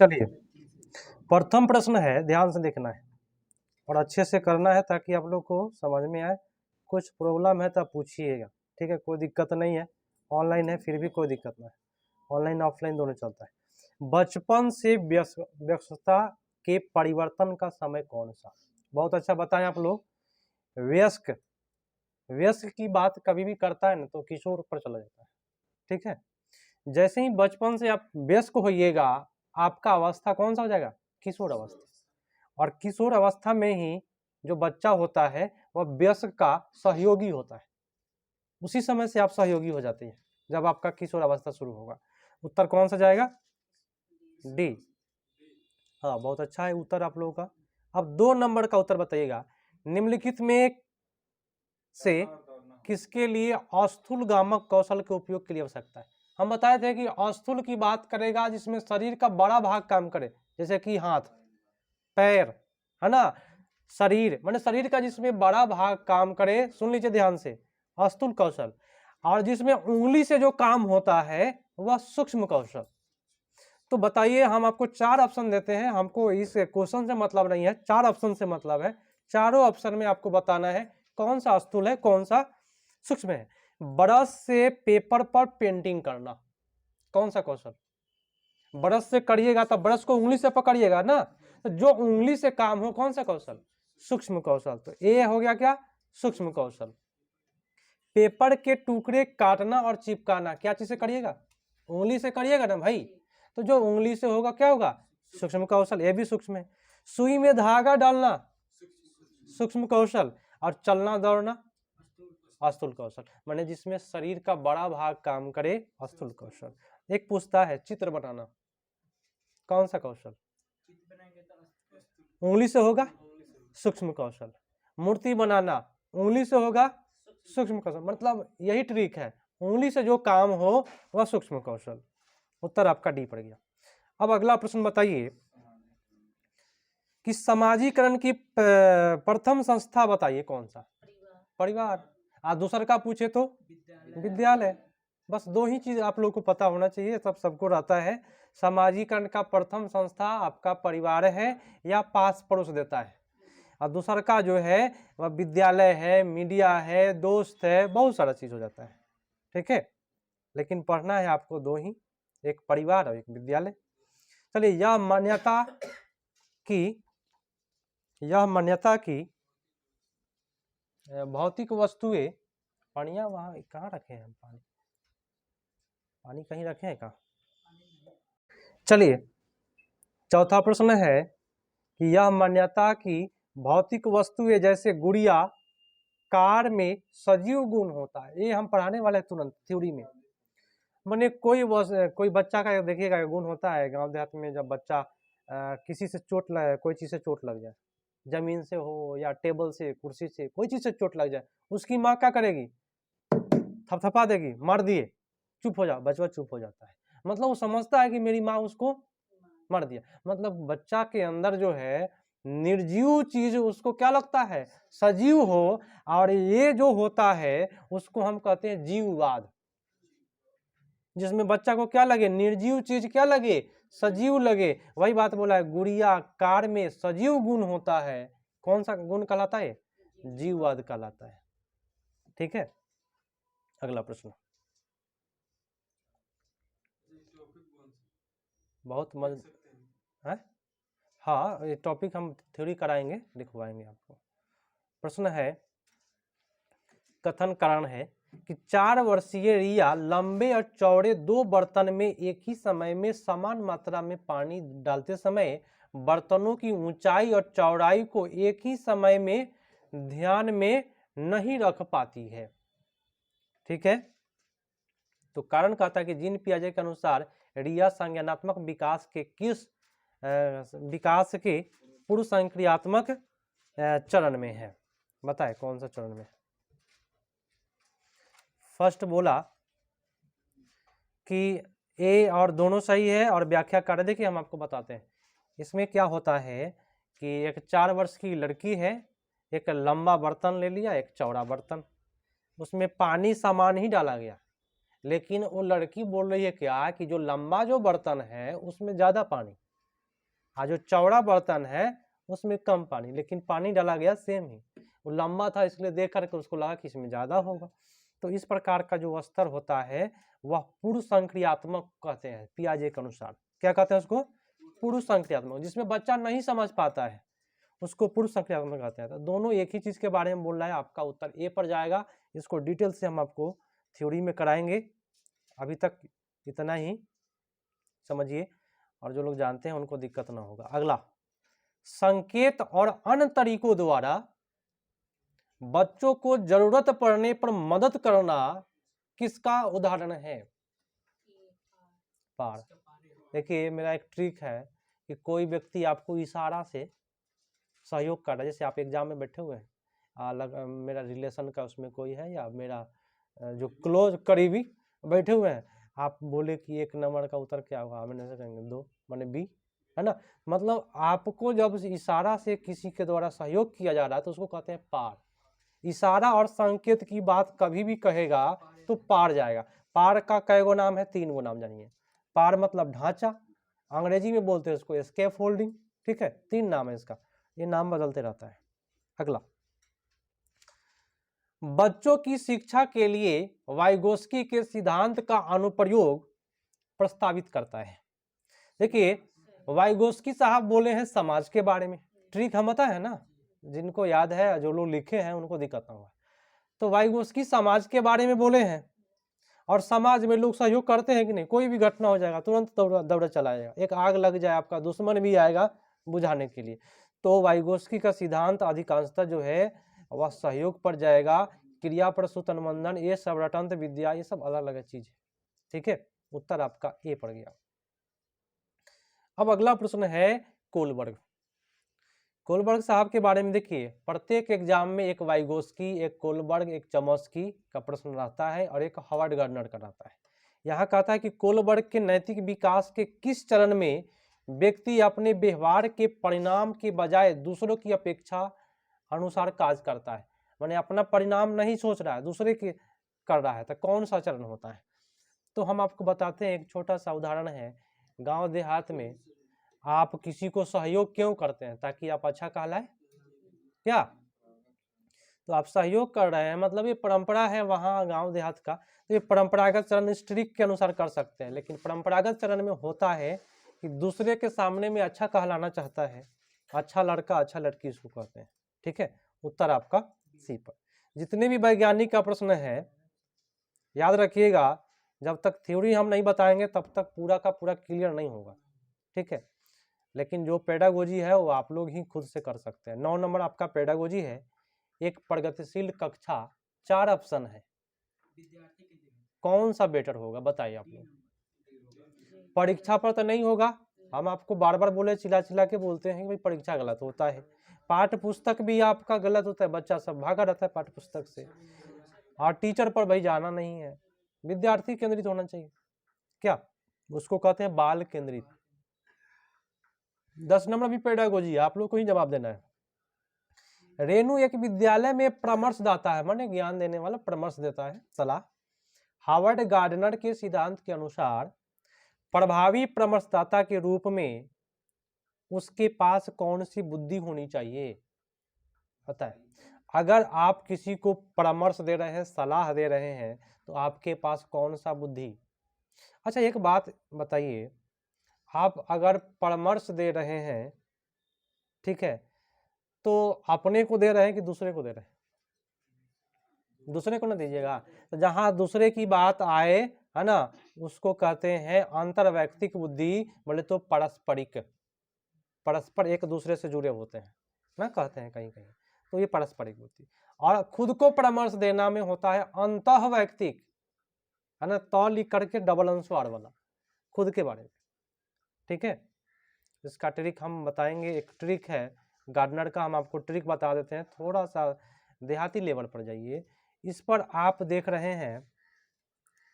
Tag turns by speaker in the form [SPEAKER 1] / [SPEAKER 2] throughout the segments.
[SPEAKER 1] चलिए, प्रथम प्रश्न है, ध्यान से देखना है और अच्छे से करना है ताकि आप लोग को समझ में आए। कुछ प्रॉब्लम है तो पूछिएगा, ठीक है, कोई दिक्कत नहीं है। ऑनलाइन है फिर भी कोई दिक्कत नहीं है, ऑनलाइन ऑफलाइन दोनों चलता है। बचपन से व्यस्तता के परिवर्तन का समय कौन सा? बहुत अच्छा बताएं आप लोग। वयस्क वयस्क की बात कभी भी करता है ना तो किशोर पर चला जाता है, ठीक है। जैसे ही बचपन से आप वयस्क होइएगा, आपका अवस्था कौन सा हो जाएगा? किशोर अवस्था। और किशोर अवस्था में ही जो बच्चा होता है वह वयस्क का सहयोगी होता है। उसी समय से आप सहयोगी हो जाते हैं जब आपका किशोर अवस्था शुरू होगा। उत्तर कौन सा जाएगा? डी। हाँ, बहुत अच्छा है उत्तर आप लोगों का। अब 2 नंबर का उत्तर बताइएगा। निम्नलिखित में से किसके लिए अस्थूलगामक कौशल के उपयोग के लिए आवश्यकता है? हम बताए थे कि अस्थूल की बात करेगा जिसमें शरीर का बड़ा भाग काम करे, जैसे कि हाथ, पैर, है ना। शरीर माने शरीर का जिसमें बड़ा भाग काम करे, सुन लीजिए ध्यान से, अस्थूल कौशल। और जिसमें उंगली से जो काम होता है वह सूक्ष्म कौशल। तो बताइए, हम आपको 4 ऑप्शन देते हैं, हमको इस क्वेश्चन से मतलब नहीं है, 4 ऑप्शन से मतलब है। चारों ऑप्शन में आपको बताना है कौन सा अस्थूल है कौन सा सूक्ष्म है। ब्रश से पेपर पर पेंटिंग करना, कौन सा कौशल? ब्रश से करिएगा तो ब्रश को उंगली से पकड़िएगा ना, तो जो उंगली से काम हो कौन सा कौशल? सूक्ष्म कौशल। तो ए हो गया क्या? सूक्ष्म कौशल। पेपर के टुकड़े काटना और चिपकाना, क्या चीज से करिएगा? उंगली से करिएगा ना भाई, तो जो उंगली से होगा क्या होगा? सूक्ष्म कौशल, ये भी सूक्ष्म है। सुई में धागा डालना, सूक्ष्म कौशल। और चलना दौड़ना, अस्थूल कौशल। माने जिसमें शरीर का बड़ा भाग काम करे, अस्थूल कौशल। एक पूछता है चित्र बनाना, कौन सा कौशल? उंगली से होगा, सूक्ष्म कौशल। मूर्ति बनाना उंगली से होगा, सूक्ष्म कौशल। मतलब यही ट्रिक है, उंगली से जो काम हो वह सूक्ष्म कौशल। उत्तर आपका डी पड़ गया। अब अगला प्रश्न बताइए कि समाजीकरण की प्रथम संस्था बताइए कौन सा? परिवार। दूसरा का पूछे तो विद्यालय। बस 2 ही चीज आप लोग को पता होना चाहिए, सब सबको रहता है। समाजीकरण का प्रथम संस्था आपका परिवार है या पास पड़ोस देता है, और दूसरा का जो है वह विद्यालय है, मीडिया है, दोस्त है, बहुत सारा चीज हो जाता है, ठीक है। लेकिन पढ़ना है आपको 2 ही, एक परिवार और एक विद्यालय। चलिए, यह मान्यता की भौतिक वस्तुएं, पानिया वहां कहाँ रखे हैं? पानी कहीं रखे हैं कहाँ? चलिए, चौथा प्रश्न है कि यह मान्यता की भौतिक वस्तुएं जैसे गुड़िया, कार में सजीव गुण होता है। ये हम पढ़ाने वाले हैं तुरंत थ्योरी में। माने कोई बच्चा का देखिएगा गुण होता है गांव देहात में, जब बच्चा किसी से कोई चीज से चोट लग जाए, जमीन से हो या टेबल से, कुर्सी से, कोई चीज से चोट लग जाए, उसकी माँ क्या करेगी? थपथपा देगी, मार दिए, चुप हो जा, बचवा चुप हो जाता है। मतलब वो समझता है कि मेरी माँ उसको मार दिया। मतलब बच्चा के अंदर जो है निर्जीव चीज उसको क्या लगता है? सजीव हो। और ये जो होता है उसको हम कहते हैं जीववाद, जिसमें बच्चा को क्या लगे? निर्जीव चीज क्या लगे? सजीव लगे। वही बात बोला है, गुड़िया, कार में सजीव गुण होता है। कौन सा गुण कहलाता है? जीववाद कहलाता है, ठीक है। अगला प्रश्न, बहुत मज है। हाँ, ये टॉपिक हम थ्योरी कराएंगे, लिखवाएंगे आपको। प्रश्न है, कथन कारण है कि 4 वर्षीय रिया लंबे और चौड़े 2 बर्तन में एक ही समय में समान मात्रा में पानी डालते समय बर्तनों की ऊंचाई और चौड़ाई को एक ही समय में ध्यान में नहीं रख पाती है, ठीक है। तो कारण कहता है कि जीन पियाजे के अनुसार रिया संज्ञानात्मक विकास के पूर्व संक्रियात्मक चरण में है। बताए कौन सा चरण में? फर्स्ट बोला कि ए और दोनों सही है, और व्याख्या कर दे कि हम आपको बताते हैं। इसमें क्या होता है कि एक 4 वर्ष की लड़की है, एक लंबा बर्तन ले लिया, एक चौड़ा बर्तन, उसमें पानी सामान ही डाला गया, लेकिन वो लड़की बोल रही है क्या कि जो लंबा जो बर्तन है उसमें ज्यादा पानी, और जो चौड़ा बर्तन है उसमें कम पानी, लेकिन पानी डाला गया सेम ही। वो लंबा था इसलिए देख करके उसको लगा कि इसमें ज्यादा होगा। तो इस प्रकार का जो स्तर होता है वह पूर्व संक्रियात्मक कहते हैं पियाजे के अनुसार। क्या कहते हैं उसको? पूर्व संक्रियात्मक। जिसमें बच्चा नहीं समझ पाता है उसको पूर्व संक्रियात्मक कहते हैं। तो दोनों एक ही चीज के बारे में बोल रहा है। आपका उत्तर ए पर जाएगा। इसको डिटेल से हम आपको थ्योरी में कराएंगे। अभी तक इतना ही समझिए, और जो लोग जानते हैं उनको दिक्कत ना होगा। अगला, संकेत और अन्य तरीकों द्वारा बच्चों को जरूरत पड़ने पर मदद करना किसका उदाहरण है? पार। देखिए मेरा एक ट्रिक है कि कोई व्यक्ति आपको इशारा से सहयोग कर रहा है, जैसे आप एग्जाम में बैठे हुए हैं, अलग मेरा रिलेशन का उसमें कोई है या मेरा जो क्लोज करीबी बैठे हुए हैं, आप बोले कि 1 नंबर का उत्तर क्या होगा, मैंने ऐसे कहेंगे 2 माने बी, है ना। मतलब आपको जब इशारा से किसी के द्वारा सहयोग किया जा रहा है तो उसको कहते हैं पार। इशारा और संकेत की बात कभी भी कहेगा तो पार जाएगा। पार का कई गो नाम है? 3 गो नाम जानिए। पार मतलब ढांचा, अंग्रेजी में बोलते हैं उसको स्कैफ होल्डिंग, ठीक है। 3 नाम है इसका, ये नाम बदलते रहता है। अगला, बच्चों की शिक्षा के लिए वाइगोस्की के सिद्धांत का अनुप्रयोग प्रस्तावित करता है। देखिए वाइगोस्की साहब बोले हैं समाज के बारे में। ट्रिक हम पता है ना, जिनको याद है, जो लोग लिखे हैं उनको दिक्कत ना हुआ। तो वाइगोस्की समाज के बारे में बोले हैं, और समाज में लोग सहयोग करते हैं कि नहीं? कोई भी घटना हो जाएगा तुरंत दौड़ा चला जाएगा। एक आग लग जाए, आपका दुश्मन भी आएगा बुझाने के लिए। तो वाइगोस्की का सिद्धांत अधिकांशतः जो है वह सहयोग पर जाएगा। क्रिया प्रसूत अनुबंधन, ये सब रटंत विद्या, ये सब अलग अलग चीज है, ठीक है। उत्तर आपका ए पड़ गया। अब अगला प्रश्न है कोलबर्ग। कोलबर्ग साहब के बारे में देखिए, प्रत्येक एग्जाम में एक वाइगोस्की, एक कोलबर्ग, एक चमस्की का प्रश्न रहता है और एक हावर्ड गार्डनर का रहता है। यहाँ कहता है कि कोलबर्ग के नैतिक विकास के किस चरण में व्यक्ति अपने व्यवहार के परिणाम के बजाय दूसरों की अपेक्षा अनुसार कार्य करता है। माने अपना परिणाम नहीं सोच रहा है, दूसरे के कर रहा है, तो कौन सा चरण होता है? तो हम आपको बताते हैं, एक छोटा सा उदाहरण है। गांव देहात में आप किसी को सहयोग क्यों करते हैं? ताकि आप अच्छा कहलाए, क्या? तो आप सहयोग कर रहे हैं, मतलब ये परंपरा है वहाँ गांव देहात का। तो ये परंपरागत चरण स्ट्रिक के अनुसार कर सकते हैं, लेकिन परंपरागत चरण में होता है कि दूसरे के सामने में अच्छा कहलाना चाहता है। अच्छा लड़का, अच्छा लड़की इसको कहते हैं, ठीक है। उत्तर आपका सी पर। जितने भी वैज्ञानिक का प्रश्न है याद रखिएगा, जब तक थ्योरी हम नहीं बताएंगे तब तक पूरा का पूरा क्लियर नहीं होगा, ठीक है। लेकिन जो पेडागोजी है वो आप लोग ही खुद से कर सकते हैं। 9 नंबर आपका पेडागोजी है। एक प्रगतिशील कक्षा, 4 ऑप्शन है, कौन सा बेटर होगा बताइए आप लोग? परीक्षा पर तो नहीं होगा, हम आपको बार बार बोले, चिल्ला चिल्ला के बोलते हैं कि भाई परीक्षा गलत होता है, पाठ्य पुस्तक भी आपका गलत होता है, बच्चा सब भागा रहता है पाठ्य पुस्तक से, और टीचर पर भाई जाना नहीं है। विद्यार्थी केंद्रित होना चाहिए, क्या उसको कहते हैं बाल केंद्रित। 10 नंबर भी पेडागोजी, आप लोग को ही जवाब देना है। रेणु एक विद्यालय में परामर्शदाता है, माने ज्ञान देने वाला, परामर्श देता है, सलाह। हावर्ड गार्डनर के सिद्धांत के अनुसार प्रभावी परामर्शदाता के रूप में उसके पास कौन सी बुद्धि होनी चाहिए? पता है, अगर आप किसी को परामर्श दे रहे हैं, सलाह दे रहे हैं, तो आपके पास कौन सा बुद्धि? अच्छा एक बात बताइए, आप अगर परामर्श दे रहे हैं, ठीक है, तो अपने को दे रहे हैं कि दूसरे को दे रहे हैं? दूसरे को ना दीजिएगा। तो जहां दूसरे की बात आए, है ना, उसको कहते हैं अंतर्वैयक्तिक बुद्धि, बोले तो पारस्परिक, परस्पर एक दूसरे से जुड़े होते हैं ना, कहते हैं कहीं कहीं, तो ये पारस्परिक बुद्धि। और खुद को परामर्श देना में होता है अंतःवैयक्तिक, है ना, तो लिख करके डबल अनुस्वार वाला, खुद के बारे में, ठीक है। इसका ट्रिक हम बताएंगे, एक ट्रिक है गार्डनर का, हम आपको ट्रिक बता देते हैं। थोड़ा सा देहाती लेवल पर जाइए, इस पर आप देख रहे हैं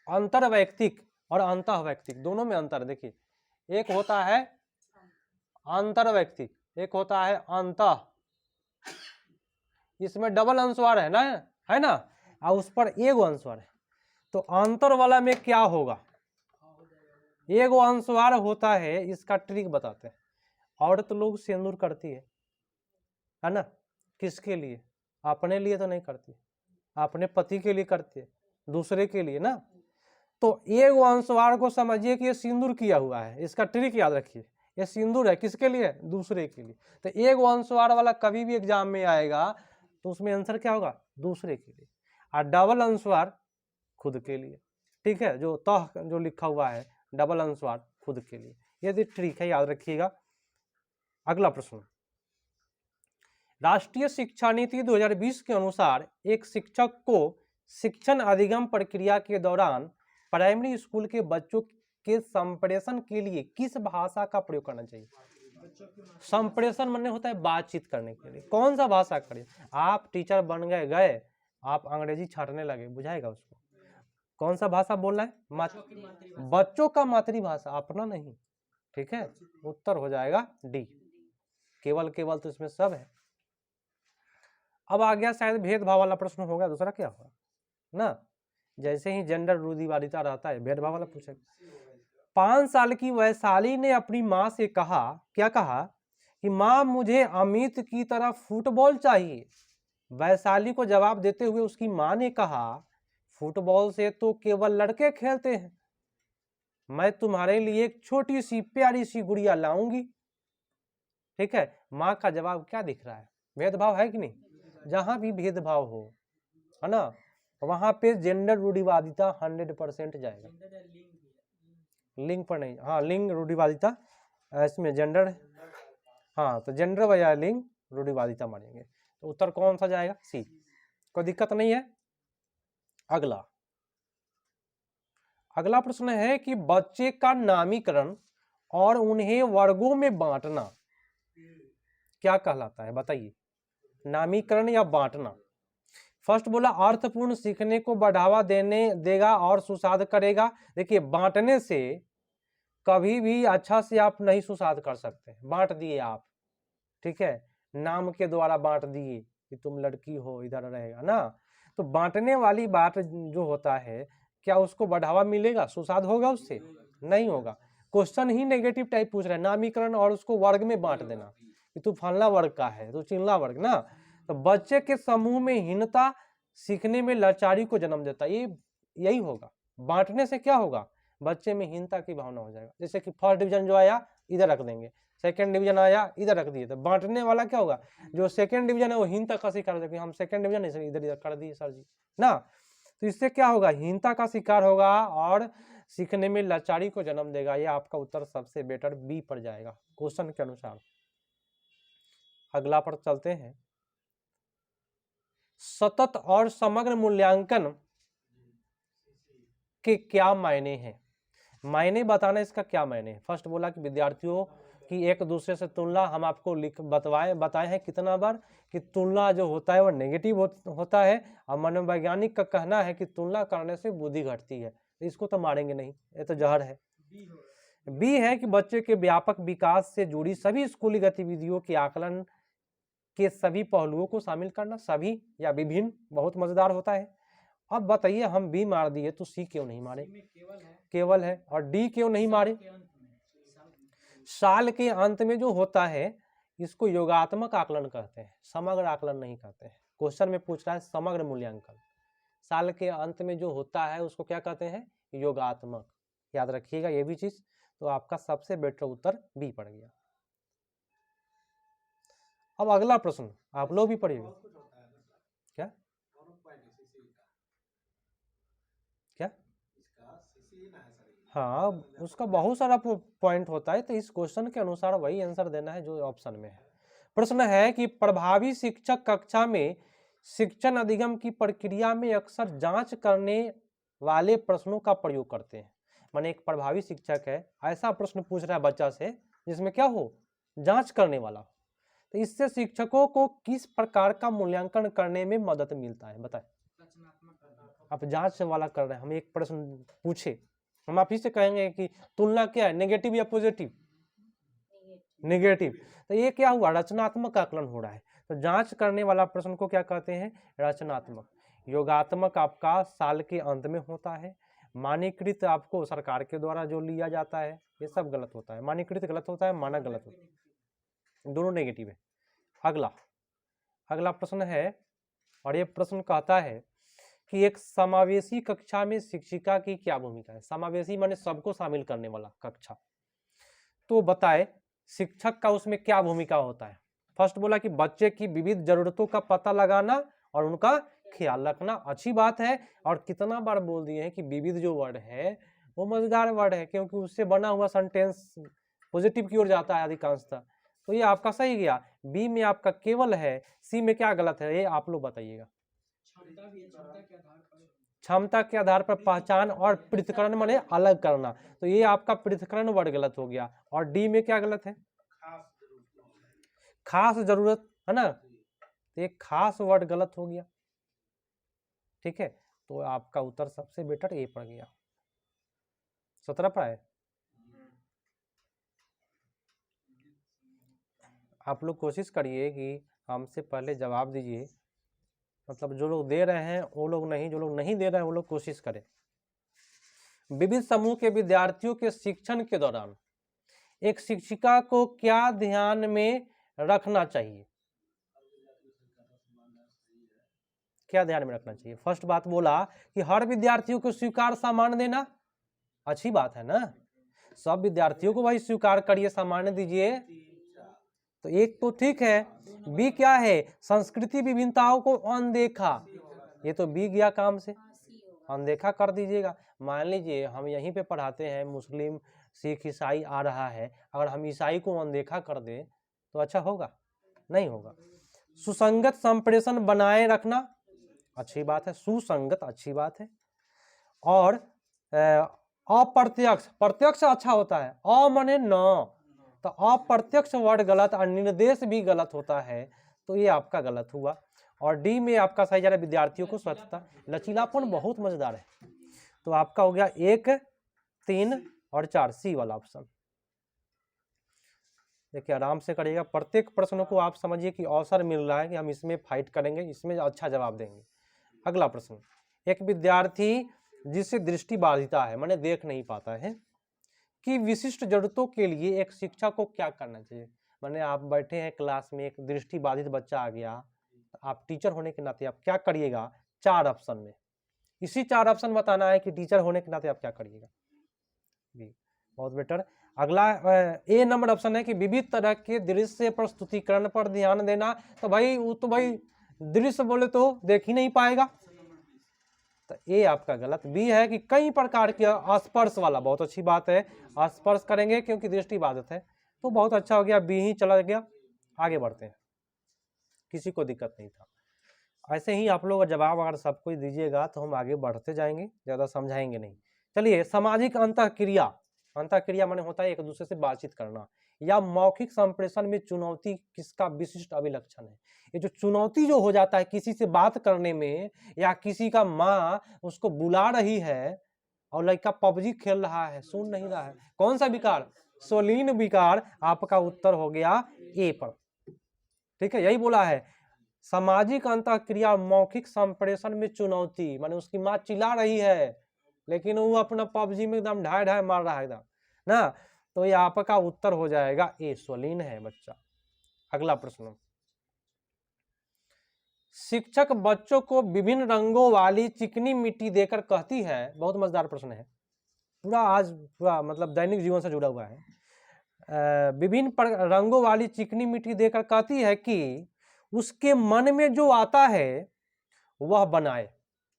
[SPEAKER 1] अंतर्वैयक्तिक और अंतःवैयक्तिक, दोनों में अंतर देखिए। एक होता है अंतर्वैयक्तिक, एक होता है अंतः, इसमें डबल अनुस्वार है ना, और उस पर एगो अनुस्वार है। तो अंतर वाला में क्या होगा? एगो अनुस्वार होता है, इसका ट्रिक बताते हैं। औरत लोग सिंदूर करती है ना, किसके लिए? अपने लिए तो नहीं करती, अपने पति के लिए करती है, दूसरे के लिए ना। तो एक अनुस्वार को समझिए कि ये सिंदूर किया हुआ है, इसका ट्रिक याद रखिए, ये सिंदूर है किसके लिए? दूसरे के लिए। तो एक अनुस्वार वाला कभी भी एग्जाम में आएगा तो उसमें आंसर क्या होगा? दूसरे के लिए। और डबल अनुस्वार खुद के लिए, ठीक है, जो तह जो लिखा हुआ है डबल अनुस्वार खुद के लिए, ये ट्रिक है, याद रखिएगा। अगला प्रश्न, राष्ट्रीय शिक्षा नीति 2020 के अनुसार एक शिक्षक को शिक्षण अधिगम प्रक्रिया के दौरान प्राइमरी स्कूल के बच्चों के संप्रेषण के लिए किस भाषा का प्रयोग करना चाहिए? संप्रेषण माने होता है बातचीत करने के लिए। कौन सा भाषा करें? आप टीचर बन गए, आप अंग्रेजी छाटने लगे, बुझाएगा उसको? कौन सा भाषा बोलना है? बच्चों का मातृभाषा, अपना नहीं, ठीक है। उत्तर हो जाएगा डी, केवल केवल तो इसमें सब है। अब आ गया शायद भेदभाव वाला प्रश्न होगा, दूसरा क्या होगा ना, जैसे ही जेंडर रूढ़िवादिता रहता है भेदभाव वाला पूछेगा। 5 साल की वैशाली ने अपनी माँ से कहा, क्या कहा कि माँ मुझे अमित की तरह फुटबॉल चाहिए। वैशाली को जवाब देते हुए उसकी माँ ने कहा, फुटबॉल से तो केवल लड़के खेलते हैं, मैं तुम्हारे लिए एक छोटी सी प्यारी सी गुड़िया लाऊंगी। ठीक है, माँ का जवाब क्या दिख रहा है? भेदभाव है कि नहीं? जहां भी भेदभाव हो, है ना, वहां पे जेंडर रूढ़िवादिता 100% जाएगा। लिंग पर नहीं, हाँ लिंग रूढ़िवादिता, इसमें जेंडर, हाँ तो जेंडर बजाय लिंग रूढ़िवादिता मानेंगे। तो उत्तर कौन सा जाएगा? सी, कोई दिक्कत नहीं है। अगला प्रश्न है कि बच्चे का नामीकरण और उन्हें वर्गों में बांटना क्या कहलाता है? बताइए, नामीकरण या बांटना। फर्स्ट बोला अर्थपूर्ण सीखने को बढ़ावा देगा और सुसाध करेगा। देखिए, बांटने से कभी भी अच्छा से आप नहीं सुसाध कर सकते। बांट दिए आप, ठीक है, नाम के द्वारा बांट दिए कि तुम लड़की हो, इधर रहेगा ना, तो बांटने वाली बात जो होता है, क्या उसको बढ़ावा मिलेगा? सुसाध होगा उससे? नहीं होगा। क्वेश्चन ही नेगेटिव टाइप पूछ रहा है, नामीकरण और उसको वर्ग में बांट देना कि तू फलना वर्ग का है, तू चिल्ला वर्ग ना। तो बच्चे के समूह में हीनता सीखने में लाचारी को जन्म देता है, ये यही होगा। बांटने से क्या होगा? बच्चे में हीनता की भावना हो जाएगा। जैसे कि फर्स्ट डिवीजन जो आया इधर रख देंगे, सेकंड डिवीजन आया इधर रख दिए, तो बांटने वाला क्या होगा? जो सेकंड डिवीजन है वो हीनता का शिकार हो जाएगा, हम सेकंड डिवीजन इधर इधर कर दिए सर जी ना। तो इससे क्या होगा? हीनता का शिकार होगा और सीखने में लाचारी को जन्म देगा। ये आपका उत्तर सबसे बेटर बी पर जाएगा क्वेश्चन के अनुसार। अगला पर चलते हैं, सतत और समग्र मूल्यांकन के क्या मायने हैं? मायने बताना, इसका क्या मायने है? फर्स्ट बोला कि विद्यार्थियों की एक दूसरे से तुलना, हम आपको बताए हैं कितना बार कि तुलना जो होता है वो नेगेटिव होता है, और मनोवैज्ञानिक का कहना है कि तुलना करने से बुद्धि घटती है। इसको तो मारेंगे नहीं, ये तो जहर है। बी है कि बच्चे के व्यापक विकास से जुड़ी सभी स्कूली गतिविधियों के आकलन के सभी पहलुओं को शामिल करना, सभी या विभिन्न, बहुत मजेदार होता है। अब बताइए, हम बी मार दिए तो सी क्यों नहीं मारे? केवल है। और डी क्यों नहीं मारे? साल के अंत में जो होता है इसको योगात्मक आकलन कहते हैं, समग्र आकलन नहीं कहते हैं। क्वेश्चन में पूछ रहा है समग्र मूल्यांकन, साल के अंत में जो होता है उसको क्या कहते हैं? योगात्मक। याद रखिएगा ये भी चीज। तो आपका सबसे बेटर उत्तर बी पड़ गया। अब अगला प्रश्न आप लोग भी पढ़िएगा। क्या क्या? हाँ, उसका बहुत सारा पॉइंट होता है, तो इस क्वेश्चन के अनुसार वही आंसर देना है जो ऑप्शन में है। प्रश्न है कि प्रभावी शिक्षक कक्षा में शिक्षण अधिगम की प्रक्रिया में अक्सर जांच करने वाले प्रश्नों का प्रयोग करते हैं। माने एक प्रभावी शिक्षक है, ऐसा प्रश्न पूछ रहा है बच्चा से जिसमें क्या हो? जांच करने वाला। तो इससे शिक्षकों को किस प्रकार का मूल्यांकन करने में मदद मिलता है? बताए। आप जांच वाला कर रहे हैं, हम एक प्रश्न पूछे, हम आप ही से कहेंगे कि तुलना क्या है, नेगेटिव या पॉजिटिव? नेगेटिव। तो ये क्या हुआ? रचनात्मक आकलन हो रहा है। तो जांच करने वाला प्रश्न को क्या कहते हैं? रचनात्मक। योगात्मक आपका साल के अंत में होता है। मानकीकृत आपको सरकार के द्वारा जो लिया जाता है, ये सब गलत होता है। मानकीकृत गलत होता है, मानक गलत होता है। दोनों नेगेटिव है। अगला प्रश्न है, और ये प्रश्न कहता है कि एक समावेशी कक्षा में शिक्षिका की क्या भूमिका है। समावेशी माने सबको शामिल करने वाला कक्षा, तो बताए शिक्षक का उसमें क्या भूमिका होता है। फर्स्ट बोला कि बच्चे की विविध जरूरतों का पता लगाना और उनका ख्याल रखना, अच्छी बात है। और कितना बार बोल दिए हैं कि विविध जो वर्ड है वो मजेदार वर्ड है, क्योंकि उससे बना हुआ सेंटेंस पॉजिटिव की ओर जाता है अधिकांशतः। तो ये आपका सही गया। बी में आपका केवल है, सी में क्या गलत है ये आप लोग बताइएगा। क्षमता के आधार पर पहचान और पृथक्करण माने अलग करना, तो ये आपका पृथक्करण वर्ड गलत हो गया। और डी में क्या गलत है, खास जरूरत है ना, तो ये खास वर्ड गलत हो गया। ठीक है, तो आपका उत्तर सबसे बेटर ए पड़ गया। 17 पर है। आप लोग कोशिश करिए कि हमसे पहले जवाब दीजिए, मतलब जो लोग दे रहे हैं वो लोग नहीं, जो लोग नहीं दे रहे हैं वो लोग कोशिश करें। विविध समूह के विद्यार्थियों के शिक्षण के दौरान एक शिक्षिका को क्या ध्यान में रखना चाहिए, क्या ध्यान में रखना चाहिए। फर्स्ट बात बोला कि हर विद्यार्थियों को स्वीकार सामान देना, अच्छी बात है ना, सब विद्यार्थियों को भाई स्वीकार करिए, सामान्य दीजिए, तो एक तो ठीक है। बी क्या है, संस्कृति विभिन्नताओं को अनदेखा, ये तो बी गया काम से, अनदेखा कर दीजिएगा। मान लीजिए हम यहीं पे पढ़ाते हैं, मुस्लिम सिख ईसाई आ रहा है, अगर हम ईसाई को अनदेखा कर दे तो अच्छा होगा, नहीं होगा। सुसंगत संप्रेषण बनाए रखना, अच्छी बात है, सुसंगत अच्छी बात है। और अप्रत्यक्ष, प्रत्यक्ष अच्छा होता है, अ माने न, तो अप्रत्यक्ष वर्ड गलत और निर्देश भी गलत होता है, तो ये आपका गलत हुआ। और डी में आपका सही जा रहा है, विद्यार्थियों को स्वच्छता, लचीलापन बहुत मजेदार है, तो आपका हो गया 1, 3 और 4, सी वाला ऑप्शन। देखिए आराम से करिएगा, प्रत्येक प्रश्न को आप समझिए कि अवसर मिल रहा है कि हम इसमें फाइट करेंगे, इसमें अच्छा जवाब देंगे। अगला प्रश्न, एक विद्यार्थी जिससे दृष्टि बाधिता है, माने देख नहीं पाता है, कि विशिष्ट जरूरतों के लिए एक शिक्षक को क्या करना चाहिए। माने आप बैठे हैं क्लास में, एक दृष्टि बाधित बच्चा आ गया, आप टीचर होने के नाते आप क्या करिएगा, 4 ऑप्शन में, इसी 4 ऑप्शन बताना है कि टीचर होने के नाते आप क्या करिएगा। बहुत बेटर। अगला ए नंबर ऑप्शन है कि विविध तरह के दृश्य प्रस्तुतिकरण पर ध्यान देना, तो भाई वो तो भाई दृश्य बोले तो देख ही नहीं पाएगा, तो ए आपका गलत। बी है कि कई प्रकार के स्पर्श वाला, बहुत अच्छी बात है, स्पर्श करेंगे क्योंकि दृष्टि बाधित है, तो बहुत अच्छा हो गया, बी ही चला गया। आगे बढ़ते हैं, किसी को दिक्कत नहीं था। ऐसे ही आप लोग जवाब अगर सब कुछ दीजिएगा तो हम आगे बढ़ते जाएंगे, ज्यादा समझाएंगे नहीं। चलिए, सामाजिक अंतःक्रिया, अंतःक्रिया माने होता है एक दूसरे से बातचीत करना, या मौखिक संप्रेषण में चुनौती किसका विशिष्ट अभिलक्षण है। ये जो चुनौती जो हो जाता है किसी से बात करने में, या किसी का माँ उसको बुला रही है और लड़का पबजी खेल रहा है, सुन नहीं रहा है, कौन सा विकार, स्वलीन विकार, आपका उत्तर हो गया ए पर। ठीक है, यही बोला है, सामाजिक अंतःक्रिया मौखिक संप्रेषण में चुनौती, माने उसकी माँ चिल्ला रही है लेकिन वो अपना पबजी में एकदम ढाई ढाई मार रहा है एकदम ना, तो ये आपका उत्तर हो जाएगा ए, स्वलीन है बच्चा। अगला प्रश्न, शिक्षक बच्चों को विभिन्न रंगों वाली चिकनी मिट्टी देकर कहती है, बहुत मजेदार प्रश्न है, पूरा आज पूरा मतलब दैनिक जीवन से जुड़ा हुआ है। विभिन्न रंगों वाली चिकनी मिट्टी देकर कहती है कि उसके मन में जो आता है वह बनाए।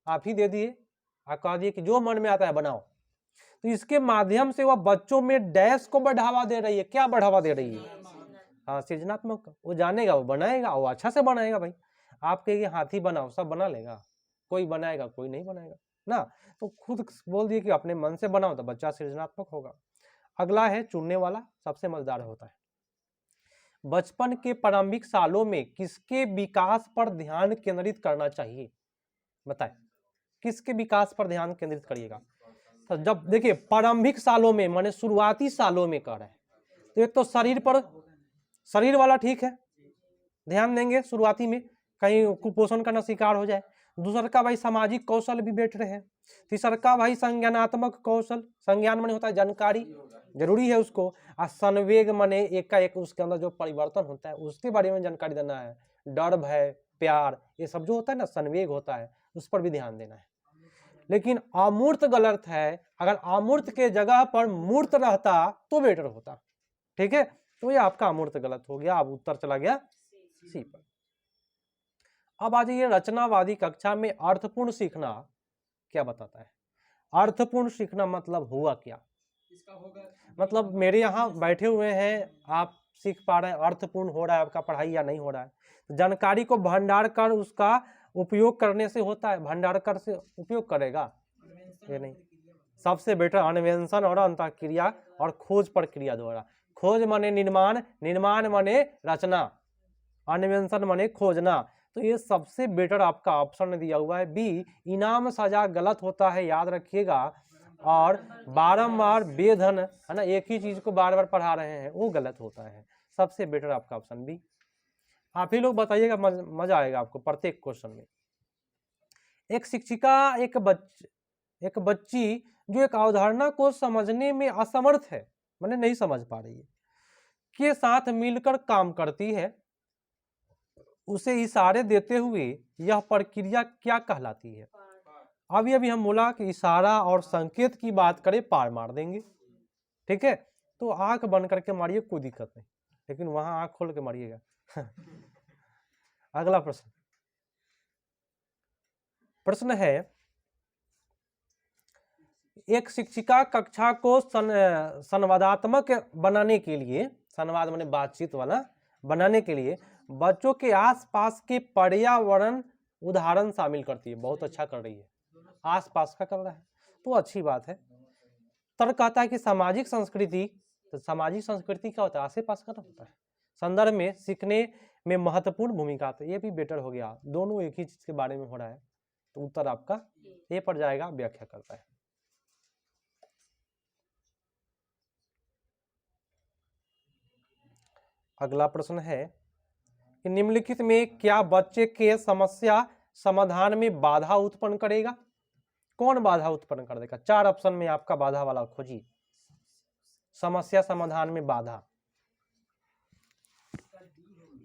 [SPEAKER 1] आप ही दे दिए, आप कह दिए कि जो मन में आता है बनाओ, तो इसके माध्यम से वह बच्चों में डैश को बढ़ावा दे रही है। क्या बढ़ावा दे रही है, हाँ सृजनात्मक, वो जानेगा वो बनाएगा, वो अच्छा से बनाएगा। भाई आप कहिए हाथी बनाओ, सब बना लेगा, कोई बनाएगा कोई नहीं बनाएगा ना, तो खुद बोल दिए कि अपने मन से बनाओ तो बच्चा सृजनात्मक होगा। अगला है चुनने वाला, सबसे मजेदार होता है, बचपन के प्रारंभिक सालों में किसके विकास पर ध्यान केंद्रित करना चाहिए, बताएं किसके विकास पर ध्यान केंद्रित करिएगा। तो जब देखिए प्रारंभिक सालों में माने शुरुआती सालों में कर रहे हैं, तो एक तो शरीर पर, शरीर वाला ठीक है, ध्यान देंगे शुरुआती में, कहीं कुपोषण का ना शिकार हो जाए। दूसरा का भाई सामाजिक कौशल भी बेटर है। तीसरा का भाई संज्ञानात्मक कौशल, संज्ञान माने होता है जानकारी, जरूरी है उसको। और संवेग माने एक का एक उसके अंदर जो परिवर्तन होता है उसके बारे में जानकारी देना है। डर, भय, प्यार, ये सब जो होता है ना संवेग होता है, उस पर भी ध्यान देना है। लेकिन अमूर्त गलत है, अगर अमूर्त के जगह पर मूर्त रहता तो बेटर होता। ठीक है, तो ये आपका अमूर्त गलत हो गया। अब उत्तर चला गया सी पर। अब आ जाइए रचनावादी कक्षा में अर्थपूर्ण सीखना क्या बताता है। अर्थपूर्ण सीखना मतलब हुआ क्या, मतलब मेरे यहाँ बैठे हुए हैं, आप सीख पा रहे हैं, अर्थपूर्ण हो रहा है आपका पढ़ाई या नहीं हो रहा है। जानकारी को भंडार कर उसका उपयोग करने से होता है, भंडार कर से उपयोग करेगा ये नहीं। सबसे बेटर अन्वेषण और अंतःक्रिया और खोज प्रक्रिया द्वारा। खोज माने निर्माण, निर्माण माने रचना, अन्वेषण माने खोजना। तो ये सबसे बेटर आपका ऑप्शन दिया हुआ है बी, इनाम सजा गलत होता है, याद रखिएगा। और बारंबार बेधन है ना, एक ही चीज को बार बार पढ़ा रहे हैं वो गलत होता है। सबसे बेटर आपका ऑप्शन बी। आप ही लोग बताइएगा, मजा आएगा आपको प्रत्येक क्वेश्चन में। एक शिक्षिका एक बच्ची जो एक अवधारणा को समझने में असमर्थ है, माने नहीं समझ पा रही है, के साथ मिलकर काम करती है, उसे इशारे देते हुए यह प्रक्रिया क्या कहलाती है। अभी अभी हम बोला कि इशारा और संकेत की बात करें पार मार देंगे। ठीक है, तो आंख बंद करके मारिए, कोई दिक्कत नहीं, लेकिन वहां आंख खोल के मारिएगा। अगला प्रश्न है, एक शिक्षिका कक्षा को संवादात्मक बनाने के लिए, संवाद माने बातचीत वाला बनाने के लिए बच्चों के आसपास के पर्यावरण उदाहरण शामिल करती है। बहुत अच्छा कर रही है, आसपास का कर रहा है तो अच्छी बात है। तर्क कहता है कि सामाजिक संस्कृति, तो सामाजिक संस्कृति क्या होता है, आस पास का होता है। संदर्भ में सीखने में महत्वपूर्ण भूमिका, तो ये भी बेटर हो गया, दोनों एक ही चीज के बारे में हो रहा है, तो उत्तर आपका ए पर जाएगा, व्याख्या करता है। अगला प्रश्न है कि निम्नलिखित में क्या बच्चे के समस्या समाधान में बाधा उत्पन्न करेगा। कौन बाधा उत्पन्न कर देगा, 4 ऑप्शन में आपका बाधा वाला खोजिए। समस्या समाधान में बाधा,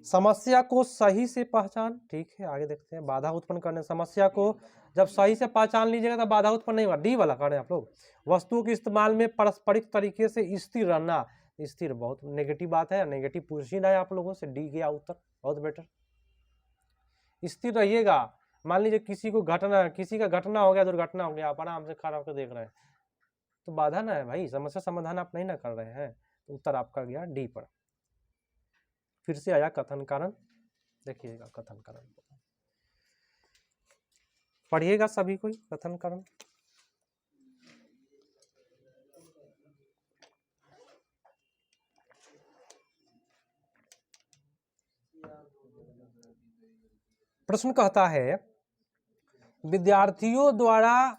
[SPEAKER 1] समस्या को सही से पहचान, ठीक है आगे देखते हैं। बाधा उत्पन्न करने, समस्या को जब सही से पहचान लीजिएगा तो बाधा उत्पन्न नहीं होगा। डी वाला कर रहे हैं आप लोग। वस्तुओं के इस्तेमाल में पारस्परिक तरीके से स्थिर रहना, स्थिर बहुत नेगेटिव बात है, नेगेटिव पोजीशन है आप लोगों से, डी गया उत्तर, बहुत बेटर। स्थिर रहिएगा, मान लीजिए किसी का घटना हो गया, दुर्घटना हो गया, आप आराम से खड़ा होकर देख रहे हैं, तो बाधा ना है भाई, समस्या समाधान आप नहीं ना कर रहे हैं, तो उत्तर आपका गया डी पर। फिर से आया कथन कारण, देखिएगा कथन कारण पढ़िएगा सभी कोई, कथन कारण। प्रश्न कहता है, विद्यार्थियों द्वारा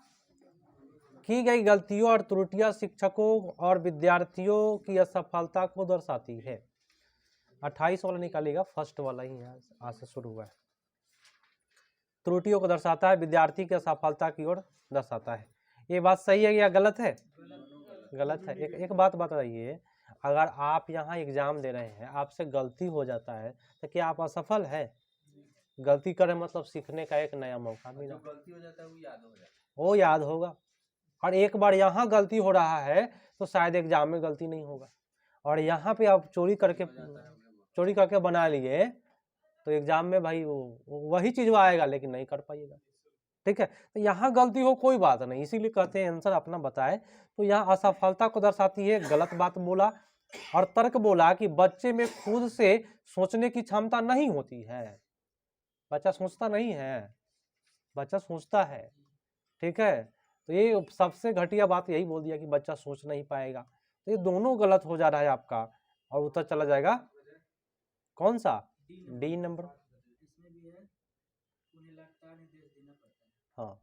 [SPEAKER 1] की गई गलतियों और त्रुटियां शिक्षकों और विद्यार्थियों की असफलता को दर्शाती है। 28 वाला निकालिएगा, फर्स्ट वाला ही है, आज से शुरू हुआ है। त्रुटियों को दर्शाता है, विद्यार्थी की असफलता की ओर दर्शाता है। ये बात सही है या गलत है, गलत है। एक बात बताइए, अगर आप यहाँ एग्जाम दे रहे हैं, आपसे गलती हो जाता है तो क्या आप असफल है। गलती करें मतलब सीखने का एक नया मौका मिला, गलती हो जाता है वो याद होगा। और एक बार यहाँ गलती हो रहा है तो शायद एग्जाम में गलती नहीं होगा, और यहाँ पे आप चोरी करके बना लिए तो एग्जाम में भाई वही चीज आएगा, लेकिन नहीं कर पाइएगा। ठीक है, तो यहाँ गलती हो कोई बात नहीं, इसीलिए कहते हैं आंसर अपना बताए। तो यहाँ असफलता को दर्शाती है, गलत बात बोला। और तर्क बोला कि बच्चे में खुद से सोचने की क्षमता नहीं होती है, बच्चा सोचता नहीं है, बच्चा सोचता है। ठीक है, तो ये सबसे घटिया बात यही बोल दिया कि बच्चा सोच नहीं पाएगा, तो ये दोनों गलत हो जा रहा है आपका, और उत्तर चला जाएगा कौन सा, डी नंबर। हाँ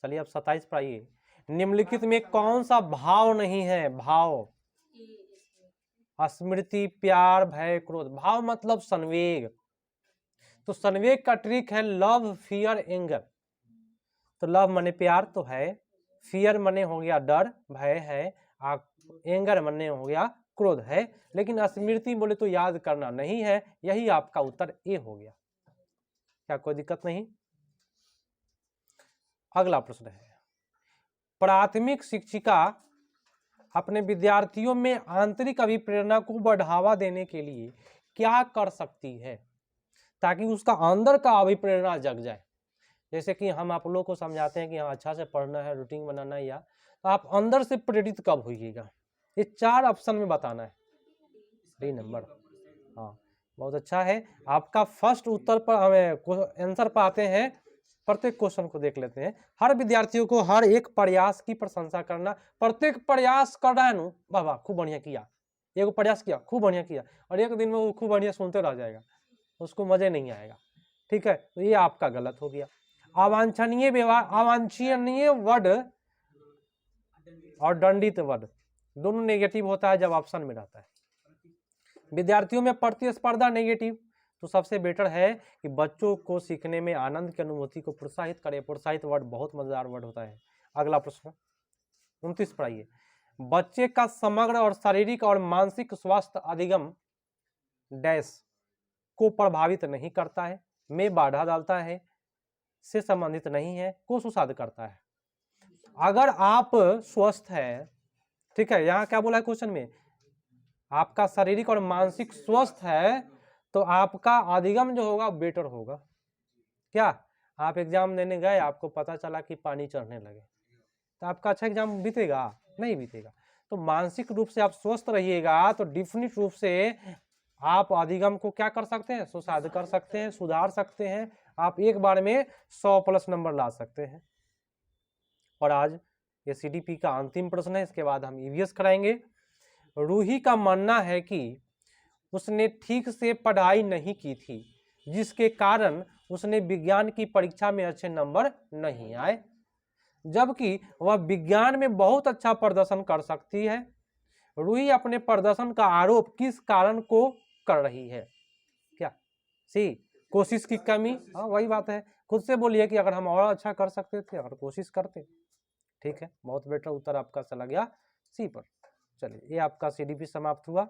[SPEAKER 1] चलिए अब 27 पर आइए। निम्नलिखित में कौन सा भाव नहीं है, भाव, स्मृति, प्यार, भय, क्रोध। भाव मतलब संवेग, तो संवेग का ट्रिक है लव, फियर, एंगर। तो लव माने प्यार तो है, फियर माने हो गया डर, भय है, एंगर माने हो गया क्रोध है, लेकिन स्मृति बोले तो याद करना नहीं है। यही आपका उत्तर ए हो गया। क्या कोई दिक्कत नहीं? अगला प्रश्न है, प्राथमिक शिक्षिका अपने विद्यार्थियों में आंतरिक अभिप्रेरणा को बढ़ावा देने के लिए क्या कर सकती है ताकि उसका अंदर का अभिप्रेरणा जग जाए? जैसे कि हम आप लोगों को समझाते हैं कि हाँ अच्छा से पढ़ना है, रूटीन बनाना है, या तो आप अंदर से प्रेरित कब होइएगा, ये 4 ऑप्शन में बताना है। 3 नंबर, हाँ बहुत अच्छा है आपका। फर्स्ट उत्तर पर हमें आंसर पर आते हैं, प्रत्येक क्वेश्चन को देख लेते हैं। हर विद्यार्थियों को हर एक प्रयास की प्रशंसा करना, प्रत्येक प्रयास कर रहा है नु, वाह वाह खूब बढ़िया किया, एगो प्रयास किया खूब बढ़िया किया, और एक दिन में वो खूब बढ़िया सुनते रह जाएगा, उसको मजे नहीं आएगा। ठीक है, तो ये आपका गलत हो गया। अवांछनीय व्यवहार, अवांछनीय वर्ड और दंडित वर्ड दोनों नेगेटिव होता है जब ऑप्शन में रहता है। विद्यार्थियों में प्रतिस्पर्धा नेगेटिव, तो सबसे बेटर है कि बच्चों को सीखने में आनंद की अनुभूति को प्रोत्साहित करें। प्रोत्साहित वर्ड बहुत मजेदार वर्ड होता है। अगला प्रश्न 29 पर आइए, बच्चे का समग्र और शारीरिक और मानसिक स्वास्थ्य अधिगम डैश को प्रभावित नहीं करता है, में बाधा डालता है, से संबंधित नहीं है, को सुसाध करता है। अगर आप स्वस्थ है, ठीक है, यहाँ क्या बोला है क्वेश्चन में, आपका शारीरिक और मानसिक स्वस्थ है तो आपका अधिगम जो होगा बेटर होगा। क्या आप एग्जाम देने गए, आपको पता चला कि पानी चढ़ने लगे, तो आपका अच्छा एग्जाम बीतेगा? नहीं बीतेगा। तो मानसिक रूप से आप स्वस्थ रहिएगा तो डिफिनिट रूप से आप अधिगम को क्या कर सकते हैं, सुसाध कर सकते हैं, सुधार सकते हैं। आप एक बार में 100+ नंबर ला सकते हैं। और आज ये CDP का अंतिम प्रश्न है, इसके बाद हम EVS कराएंगे। रूही का मानना है कि उसने ठीक से पढ़ाई नहीं की थी, जिसके कारण उसने विज्ञान की परीक्षा में अच्छे नंबर नहीं आए, जबकि वह विज्ञान में बहुत अच्छा प्रदर्शन कर सकती है। रूही अपने प्रदर्शन का आरोप किस कारण को कर रही है? क्या सी, कोशिश की कमी। हाँ वही बात है, खुद से बोलिए कि अगर हम और अच्छा कर सकते थे अगर कोशिश करते। ठीक है, बहुत बेटर उत्तर आपका चला गया सी पर। चलिए, ये आपका CDP समाप्त हुआ।